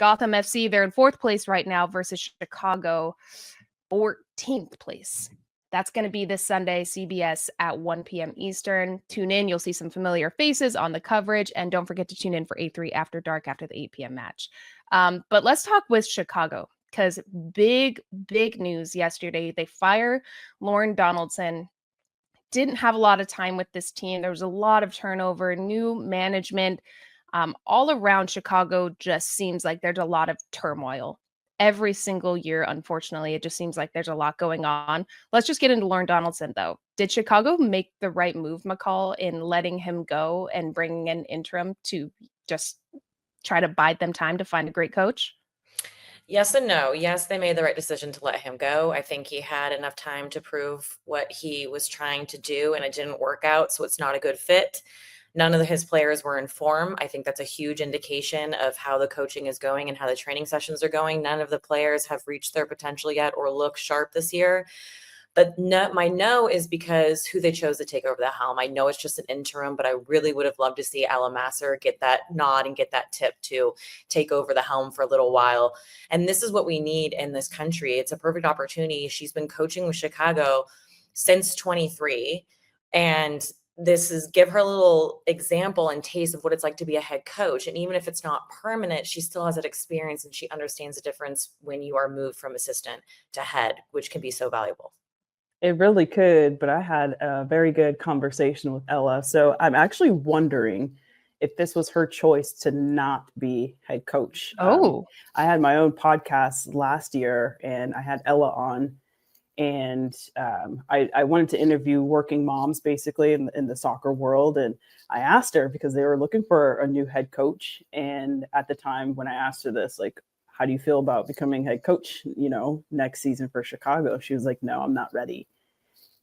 Gotham FC, they're in 4th place right now versus Chicago, 14th place. That's going to be this Sunday, CBS at 1 p.m. Eastern. Tune in. You'll see some familiar faces on the coverage. And don't forget to tune in for A3 After Dark after the 8 p.m. match. But let's talk with Chicago, because big news yesterday. They fire Lorne Donaldson. Didn't have a lot of time with this team. There was a lot of turnover, new management. All around Chicago just seems like there's a lot of turmoil. Every single year, unfortunately, it just seems like there's a lot going on. Let's just get into Lorne Donaldson, though. Did Chicago make the right move, McCall, in letting him go and bringing an interim to just try to bide them time to find a great coach? Yes and no. Yes, they made the right decision to let him go. I think he had enough time to prove what he was trying to do, and it didn't work out, so it's not a good fit. None of his players were in form. I think that's a huge indication of how the coaching is going and how the training sessions are going. None of the players have reached their potential yet or look sharp this year. But my no is because who they chose to take over the helm. I know it's just an interim, but I really would have loved to see Ella Masser get that nod and get that tip to take over the helm for a little while. And this is what we need in this country. It's a perfect opportunity. She's been coaching with Chicago since 23, and this is give her a little example and taste of what it's like to be a head coach. And even if it's not permanent, she still has that experience, and she understands the difference when you are moved from assistant to head, which can be so valuable. It really could, but I had a very good conversation with Ella. So I'm actually wondering if this was her choice to not be head coach. Oh, I had my own podcast last year, and I had Ella on, and I wanted to interview working moms basically in the soccer world. And I asked her because they were looking for a new head coach. And at the time when I asked her this, like, how do you feel about becoming head coach, next season for Chicago? She was like, no, I'm not ready,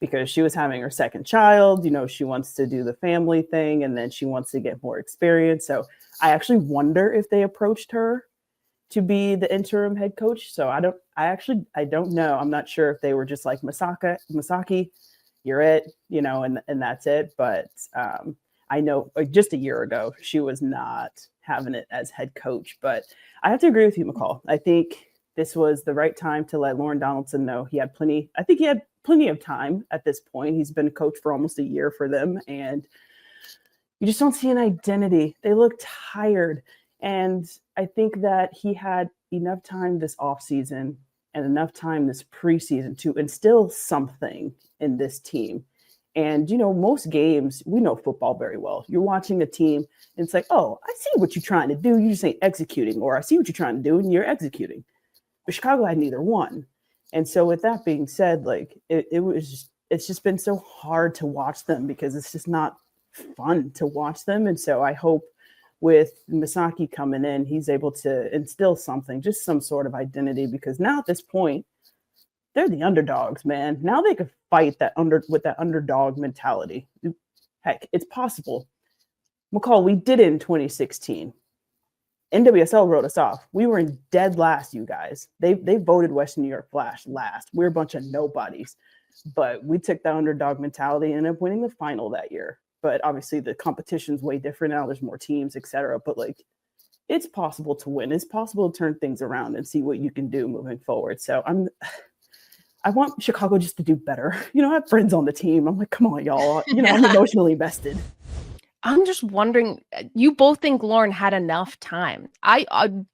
because she was having her second child. She wants to do the family thing, and then she wants to get more experience. So I actually wonder if they approached her to be the interim head coach. So I don't know. I'm not sure if they were just like, Masaki, you're it, and that's it. But I know just a year ago, she was not having it as head coach. But I have to agree with you, McCall. I think this was the right time to let Lorne Donaldson know he had plenty of time at this point. He's been a coach for almost a year for them, and you just don't see an identity. They look tired. And I think that he had enough time this offseason and enough time this preseason to instill something in this team. And, most games, we know football very well. You're watching a team and it's like, oh, I see what you're trying to do. You just ain't executing. Or I see what you're trying to do and you're executing. But Chicago had neither one. And so with that being said, like it's just been so hard to watch them because it's just not fun to watch them. And so I hope with Masaki coming in, he's able to instill something, just some sort of identity, because now at this point, they're the underdogs, man. Now they could fight with that underdog mentality. Heck, it's possible. McCall, we did it in 2016. NWSL wrote us off. We were in dead last, you guys. They voted Western New York Flash last. We're a bunch of nobodies. But we took that underdog mentality and ended up winning the final that year. But obviously the competition's way different now. There's more teams, etc. But it's possible to win. It's possible to turn things around and see what you can do moving forward. So I want Chicago just to do better. I have friends on the team. I'm like, come on, y'all. I'm emotionally invested. I'm just wondering, you both think Lorne had enough time. I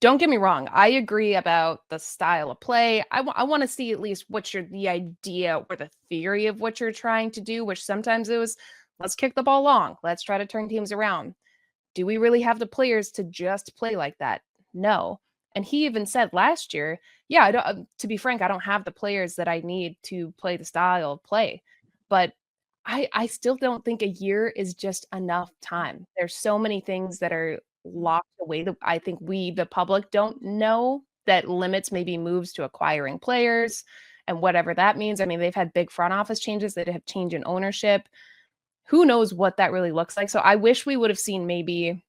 don't get me wrong. I agree about the style of play. I want to see at least the idea or the theory of what you're trying to do, which sometimes it was, let's kick the ball long. Let's try to turn teams around. Do we really have the players to just play like that? No. And he even said last year, to be frank, I don't have the players that I need to play the style of play. But I still don't think a year is just enough time. There's so many things that are locked away that I think we, the public, don't know, that limits maybe moves to acquiring players and whatever that means. I mean, they've had big front office changes that have changed in ownership. Who knows what that really looks like? So I wish we would have seen maybe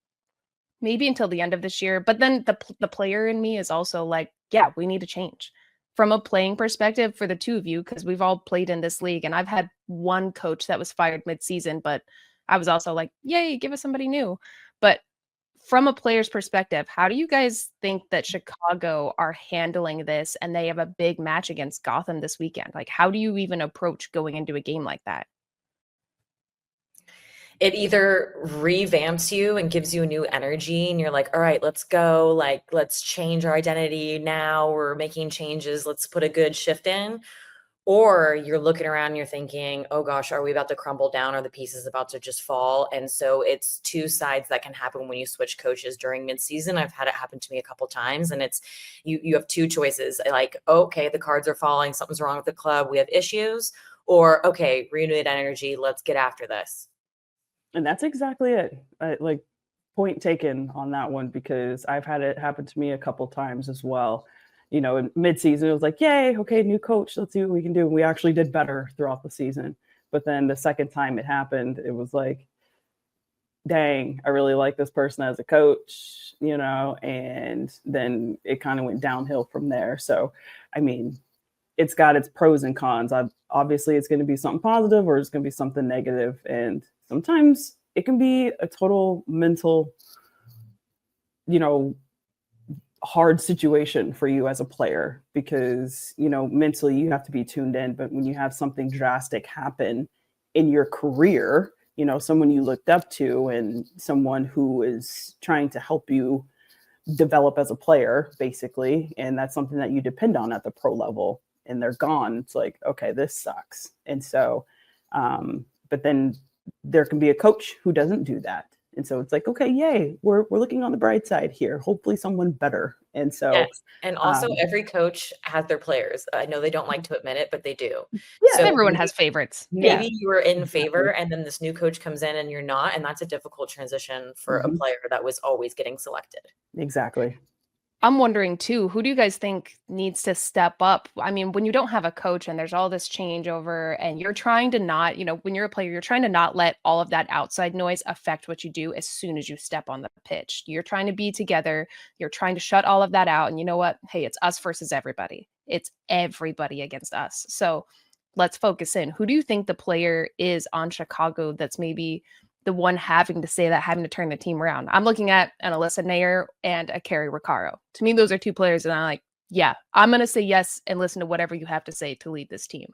until the end of this year. But then the player in me is also like, yeah, we need to change. From a playing perspective for the two of you, because we've all played in this league, and I've had one coach that was fired mid-season, but I was also like, yay, give us somebody new. But from a player's perspective, how do you guys think that Chicago are handling this, and they have a big match against Gotham this weekend? Like, how do you even approach going into a game like that? It either revamps you and gives you a new energy, and you're like, all right, let's go. Like, let's change our identity now. We're making changes. Let's put a good shift in. Or you're looking around and you're thinking, oh gosh, are we about to crumble down? Are the pieces about to just fall? And so it's two sides that can happen when you switch coaches during midseason. I've had it happen to me a couple times, and it's you have two choices. Like, okay, the cards are falling, something's wrong with the club, we have issues. Or, okay, renewed energy, let's get after this. And that's exactly it. Like, point taken on that one, because I've had it happen to me a couple times as well. You know, in mid-season, it was like, yay, okay, new coach, let's see what we can do. And we actually did better throughout the season. But then the second time it happened, it was like, dang, I really like this person as a coach, you know, and then it kind of went downhill from there. So, I mean, it's got its pros and cons. Obviously, it's going to be something positive or it's going to be something negative. And sometimes it can be a total mental, you know, hard situation for you as a player, because, you know, mentally you have to be tuned in. But when you have something drastic happen in your career, you know, someone you looked up to and someone who is trying to help you develop as a player, basically, and that's something that you depend on at the pro level, and they're gone, it's like, okay, this sucks. And so, but then there can be a coach who doesn't do that. And so it's like, okay, yay, we're looking on the bright side here. Hopefully someone better. And so, yes. And also every coach has their players. I know they don't like to admit it, but they do. Yeah, So everyone has favorites. Maybe you were in favor and then this new coach comes in and you're not. And that's a difficult transition for a player that was always getting selected. Exactly. I'm wondering too, who do you guys think needs to step up? I mean, when you don't have a coach and there's all this changeover and you're trying to not, you know, when you're a player, you're trying to not let all of that outside noise affect what you do as soon as you step on the pitch. You're trying to be together. You're trying to shut all of that out. And you know what? Hey, it's us versus everybody. It's everybody against us. So let's focus in. Who do you think the player is on Chicago that's maybe the one having to say that, having to turn the team around? I'm looking at an Alyssa Nair and a Carrie Riccaro. To me, those are two players, and I'm like, yeah, I'm going to say yes and listen to whatever you have to say to lead this team.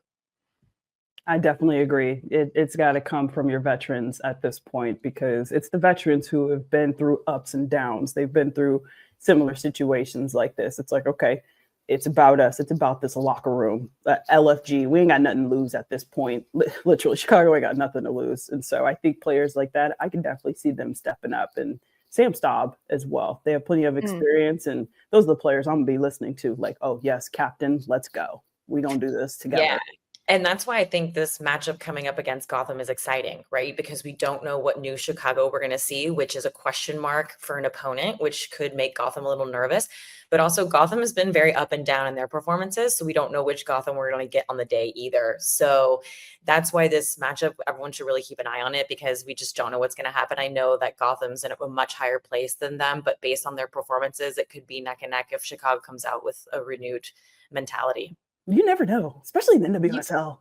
I definitely agree. It's got to come from your veterans at this point, because it's the veterans who have been through ups and downs. They've been through similar situations like this. It's like, okay, it's about us. It's about this locker room. LFG, we ain't got nothing to lose at this point. Literally, Chicago ain't got nothing to lose. And so I think players like that, I can definitely see them stepping up. And Sam Staub as well. They have plenty of experience. And those are the players I'm going to be listening to. Like, oh, yes, captain, let's go. We don't do this together. Yeah. And that's why I think this matchup coming up against Gotham is exciting, right? Because we don't know what new Chicago we're going to see, which is a question mark for an opponent, which could make Gotham a little nervous. But also Gotham has been very up and down in their performances. So we don't know which Gotham we're going to get on the day either. So that's why this matchup, everyone should really keep an eye on it, because we just don't know what's going to happen. I know that Gotham's in a much higher place than them, but based on their performances, it could be neck and neck if Chicago comes out with a renewed mentality. You never know, especially in the NWSL.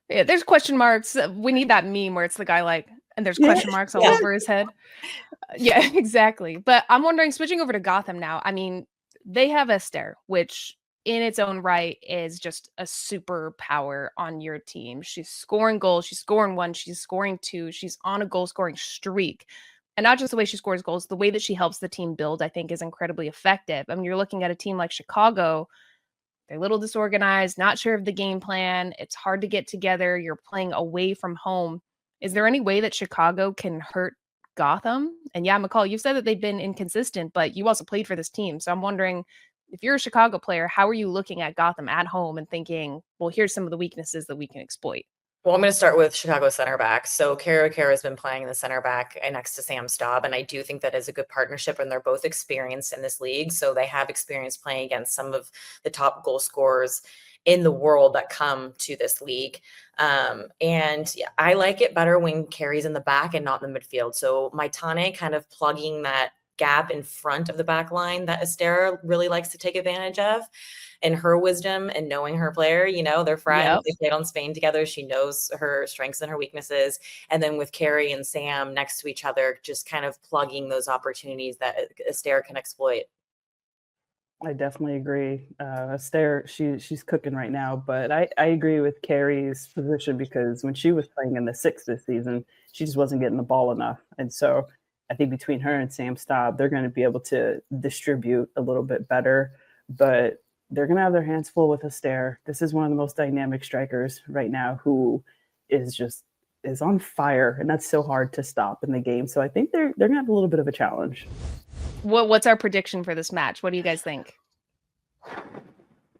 Yeah, there's question marks. We need that meme where it's the guy like, and there's question marks all over his head. Yeah, exactly. But I'm wondering, switching over to Gotham now, I mean, they have Esther, which in its own right is just a superpower on your team. She's scoring goals. She's scoring one. She's scoring two. She's on a goal scoring streak. And not just the way she scores goals, the way that she helps the team build, I think, is incredibly effective. I mean, you're looking at a team like Chicago. They're a little disorganized, not sure of the game plan. It's hard to get together. You're playing away from home. Is there any way that Chicago can hurt Gotham? And yeah, McCall, you said that they've been inconsistent, but you also played for this team. So I'm wondering, if you're a Chicago player, how are you looking at Gotham at home and thinking, well, here's some of the weaknesses that we can exploit? Well, I'm going to start with Chicago center back. So Kara has been playing in the center back next to Sam Staub, and I do think that is a good partnership, and they're both experienced in this league. So they have experience playing against some of the top goal scorers in the world that come to this league. And yeah, I like it better when Carrie's in the back and not in the midfield. So Maitane kind of plugging that gap in front of the back line that Esther really likes to take advantage of. And her wisdom and knowing her player, they're friends. Yep. They played on Spain together. She knows her strengths and her weaknesses. And then with Carrie and Sam next to each other, just kind of plugging those opportunities that Esther can exploit. I definitely agree. Esther, she's cooking right now, but I agree with Carrie's position because when she was playing in the 6 this season, she just wasn't getting the ball enough. And so I think between her and Sam Staub, they're going to be able to distribute a little bit better, but they're going to have their hands full with Esther. This is one of the most dynamic strikers right now who is on fire, and that's so hard to stop in the game. So I think they're going to have a little bit of a challenge. What's our prediction for this match? What do you guys think?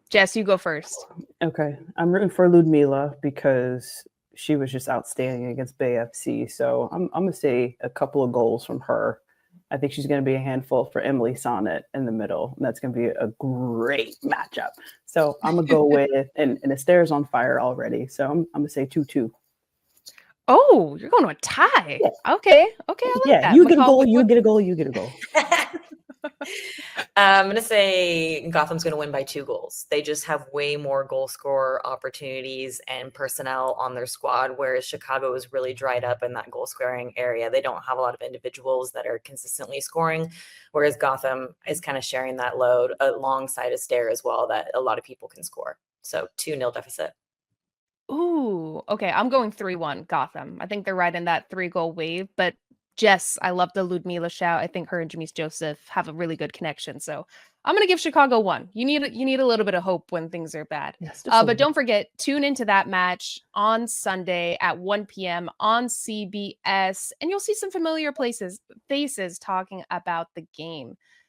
Jess, you go first. Okay. I'm rooting for Ludmila because she was just outstanding against Bay FC. So I'm going to say a couple of goals from her. I think she's going to be a handful for Emily Sonnet in the middle. And that's going to be a great matchup. So I'm going to go with, and Esther's on fire already. So I'm going to say 2-2. Oh, you're going to a tie. Yeah. Okay. I like that. You get a goal, you get a goal, you get a goal. I'm going to say Gotham's going to win by 2 goals. They just have way more goal scorer opportunities and personnel on their squad, whereas Chicago is really dried up in that goal scoring area. They don't have a lot of individuals that are consistently scoring, whereas Gotham is kind of sharing that load alongside Esther as well, that a lot of people can score. So 2-0 deficit. Ooh, okay. I'm going 3-1 Gotham. I think they're right in that 3-goal wave, but Jess, I love the Ludmila shout. I think her and Jamise Joseph have a really good connection. So I'm going to give Chicago 1. You need a little bit of hope when things are bad. Yes, but don't forget, tune into that match on Sunday at 1 p.m. on CBS, and you'll see some familiar faces talking about the game.